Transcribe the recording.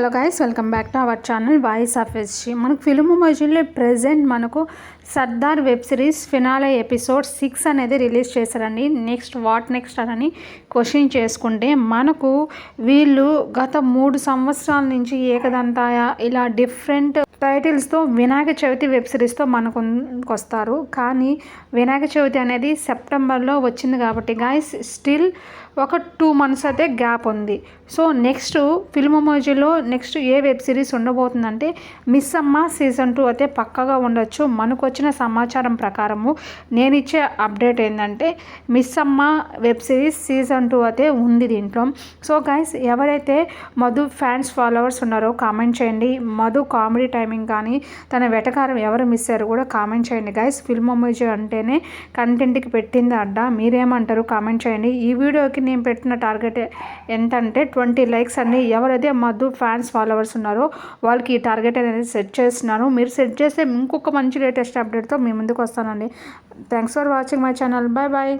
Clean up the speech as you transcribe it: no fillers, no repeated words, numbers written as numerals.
Hello guys, welcome back to our channel voice of SG. మనకు film మోజీలో present మనకు Sardar web series finale episode 6 అనేది release చేశారండి. Next అని question చేసుకుంటే మనకు వీళ్ళు గత 3 సంవత్సరాల నుంచి ఏకదంతాయ ఇలా డిఫరెంట్ టైటిల్స్తో వినాయక చవితి వెబ్ సిరీస్తో మనకు వస్తారు. కానీ వినాయక చవితి అనేది సెప్టెంబర్లో వచ్చింది కాబట్టి గాయస్ స్టిల్ ఒక 2 months అయితే గ్యాప్ ఉంది. సో నెక్స్ట్ ఫిల్మ్ మోజీలో నెక్స్ట్ ఏ వెబ్ సిరీస్ ఉండబోతుందంటే మిస్ అమ్మ సీజన్ 2 అయితే పక్కగా ఉండొచ్చు. మనకు వచ్చిన సమాచారం ప్రకారము నేను ఇచ్చే అప్డేట్ ఏంటంటే మిస్ అమ్మ వెబ్ సిరీస్ సీజన్ 2 అయితే ఉంది దీంట్లో. సో గైస్ ఎవరైతే మధు ఫ్యాన్స్ ఫాలోవర్స్ ఉన్నారో కామెంట్ చేయండి. మధు కామెడీ టైమింగ్ కానీ తన వెటకారం ఎవరు మిస్ అయ్యారు కూడా కామెంట్ చేయండి గైస్. ఫిల్మ్ మోజీ అంటేనే కంటెంట్కి పెట్టింది అడ్డ, మీరేమంటారు కామెంట్ చేయండి. ఈ వీడియోకి నేను పెట్టిన టార్గెట్ ఎంతంటే 20 likes అండి. ఎవరైతే మధు ఫ్యాన్స్ ఫాలోవర్స్ ఉన్నారో వాళ్ళకి ఈ టార్గెట్ అనేది సెట్ చేస్తున్నాను. మీరు సెట్ చేస్తే ఇంకొక మంచి లేటెస్ట్ అప్డేట్తో మీ ముందుకు వస్తానండి. Thanks for watching my channel. Bye bye.